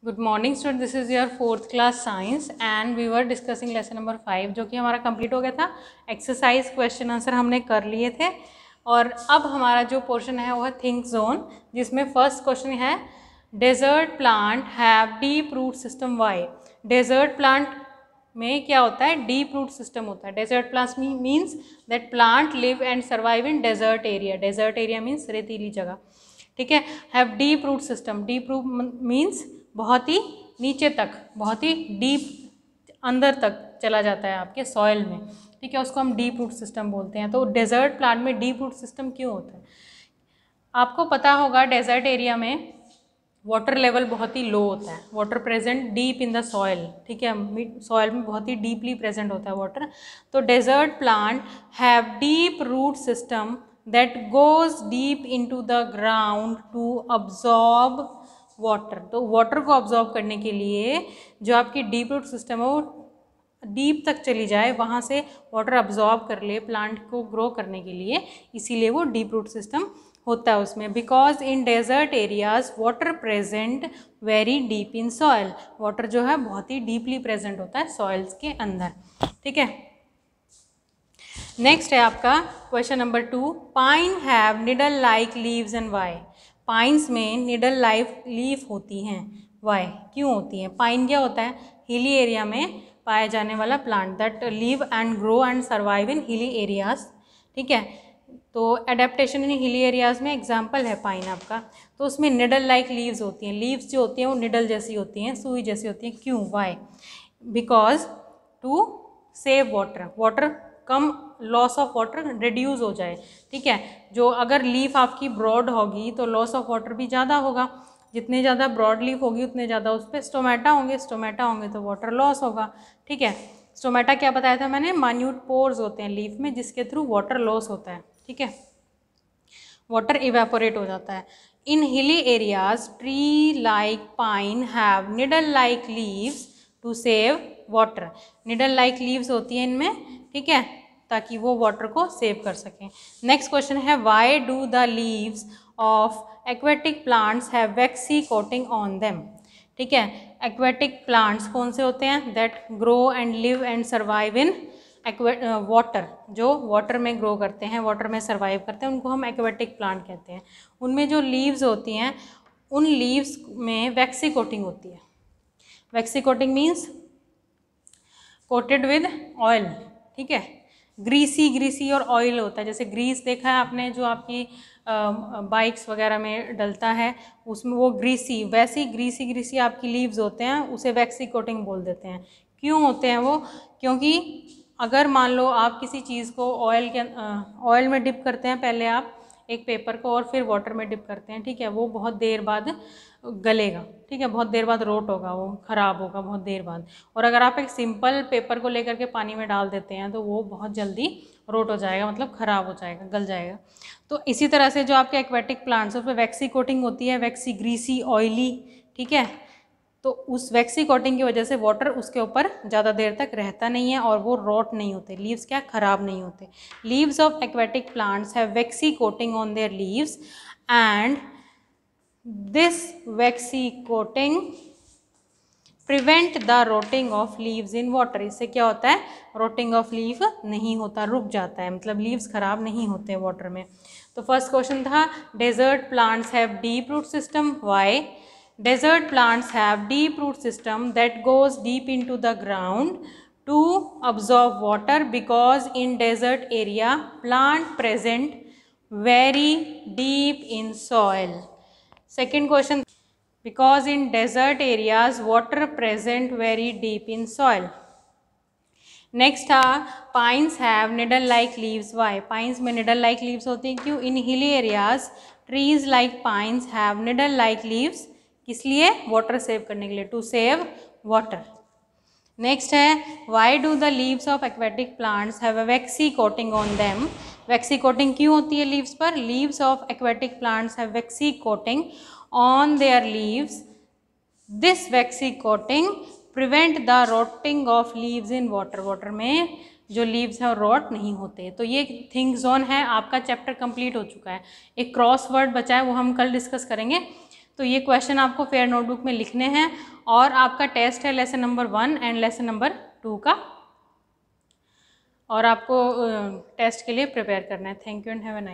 Good morning student, this is your fourth class science and we were discussing lesson number 5 जो कि हमारा complete हो गया था। एक्सरसाइज क्वेश्चन आंसर हमने कर लिए थे और अब हमारा जो पोर्शन है वो है थिंक जोन, जिसमें फर्स्ट क्वेश्चन है desert plant have deep root system why. Desert plant में क्या होता है? डीप रूट सिस्टम होता है। Desert plants means that plant live and survive in desert area. Desert area means रेतीली जगह, ठीक है। Have deep root system, deep root means बहुत ही नीचे तक, बहुत ही डीप अंदर तक चला जाता है आपके सॉइल में, ठीक है। उसको हम डीप रूट सिस्टम बोलते हैं। तो डेजर्ट प्लांट में डीप रूट सिस्टम क्यों होता है? आपको पता होगा डेजर्ट एरिया में वाटर लेवल बहुत ही लो होता है, water present deep in the soil, ठीक है। सॉइल में बहुत ही डीपली प्रेजेंट होता है वाटर। तो desert plant have deep root system that goes deep into the ground to absorb water. तो वाटर को अब्जॉर्ब करने के लिए जो आपकी डीप रूट सिस्टम है वो डीप तक चली जाए, वहाँ से वाटर अब्जॉर्ब कर ले प्लांट को ग्रो करने के लिए, इसीलिए वो डीप रूट सिस्टम होता है उसमें। Because in desert areas water present very deep in soil. Water जो है बहुत ही डीपली प्रेजेंट होता है सॉइल्स के अंदर, ठीक है। नेक्स्ट है आपका question number 2, pine have needle like leaves and why. Pines में निडल लाइक लीफ होती हैं, वाई क्यों होती हैं? पाइन क्या होता है? हिली एरिया में पाया जाने वाला plant that live and grow and survive in hilly areas, ठीक है। तो एडेप्टेशन इन हिली एरियाज में एग्जाम्पल है पाइन आपका। तो उसमें निडल लाइक लीव्स होती हैं, लीव्स जो होती हैं वो निडल जैसी होती हैं, सुई जैसी होती हैं। क्यों? Why? Because to save water, water कम, लॉस ऑफ वाटर रिड्यूस हो जाए, ठीक है। जो अगर लीफ आपकी ब्रॉड होगी तो लॉस ऑफ वाटर भी ज़्यादा होगा, जितने ज़्यादा ब्रॉड लीफ होगी उतने ज़्यादा उस पर स्टोमेटा होंगे, स्टोमेटा होंगे तो वाटर लॉस होगा, ठीक है। स्टोमेटा क्या बताया था मैंने? माइन्यूट पोर्स होते हैं लीफ में जिसके थ्रू वाटर लॉस होता है, ठीक है, वाटर इवेपोरेट हो जाता है। In hilly areas tree like pine have needle like leaves to save water. Needle like leaves होती हैं इनमें, ठीक है, ताकि वो वाटर को सेव कर सकें। नेक्स्ट क्वेश्चन है why do the leaves of aquatic plants have waxy coating on them, ठीक है। एक्वेटिक प्लांट्स कौन से होते हैं? That grow and live and survive in water, जो वाटर में ग्रो करते हैं, वाटर में सर्वाइव करते हैं, उनको हम एक्वेटिक प्लांट कहते हैं। उनमें जो लीव्स होती हैं उन लीव्स में वैक्सी कोटिंग होती है। Waxy coating means coated with oil, ठीक है। ग्रीसी और ऑयल होता है। जैसे ग्रीस देखा है आपने जो आपकी बाइक्स वगैरह में डलता है, उसमें वो ग्रीसी, वैसी ग्रीसी आपकी लीव्स होते हैं, उसे वैक्सी कोटिंग बोल देते हैं। क्यों होते हैं वो? क्योंकि अगर मान लो आप किसी चीज़ को ऑयल में डिप करते हैं, पहले आप एक पेपर को और फिर वाटर में डिप करते हैं, ठीक है, वो बहुत देर बाद गलेगा, ठीक है, बहुत देर बाद रोट होगा, वो ख़राब होगा बहुत देर बाद। और अगर आप एक सिंपल पेपर को लेकर के पानी में डाल देते हैं तो वो बहुत जल्दी रोट हो जाएगा, मतलब ख़राब हो जाएगा, गल जाएगा। तो इसी तरह से जो आपके एक्वेटिक प्लांट्स हैं उस पर वैक्सी कोटिंग होती है, वैक्सी, ग्रीसी, ऑयली, ठीक है। तो उस वैक्सी कोटिंग की वजह से वाटर उसके ऊपर ज़्यादा देर तक रहता नहीं है और वो रॉट नहीं होते, लीव्स क्या ख़राब नहीं होते। Leaves of aquatic plants have waxy coating on their leaves and this waxy coating prevent the rotting of leaves in water. इससे क्या होता है? रोटिंग ऑफ लीव नहीं होता, रुक जाता है, मतलब लीव्स खराब नहीं होते वाटर में। तो फर्स्ट क्वेश्चन था desert plants have deep root system, why? Desert plants have deep root system that goes deep into the ground to absorb water because in desert area plant present very deep in soil. Second question, because in desert areas water present very deep in soil. Next था pines have needle like leaves, why? Pines में needle like leaves होती हैं, क्यों? In hilly areas trees like pines have needle like leaves, किस लिए? Water save करने के लिए, टू सेव वाटर। नेक्स्ट है why do the leaves of aquatic plants have a waxy coating on them. Waxy coating क्यों होती है leaves पर? Leaves of aquatic plants have waxy coating on their leaves, this waxy coating prevent the rotting of leaves in water. Water में जो leaves हैं rot नहीं होते। तो ये थिंक जोन है, आपका चैप्टर कंप्लीट हो चुका है। एक क्रॉस वर्ड बचा है, वो हम कल डिस्कस करेंगे। तो ये क्वेश्चन आपको फेयर नोटबुक में लिखने हैं और आपका टेस्ट है lesson number 1 and lesson number 2 का, और आपको टेस्ट के लिए प्रिपेयर करना है। Thank you and have a nice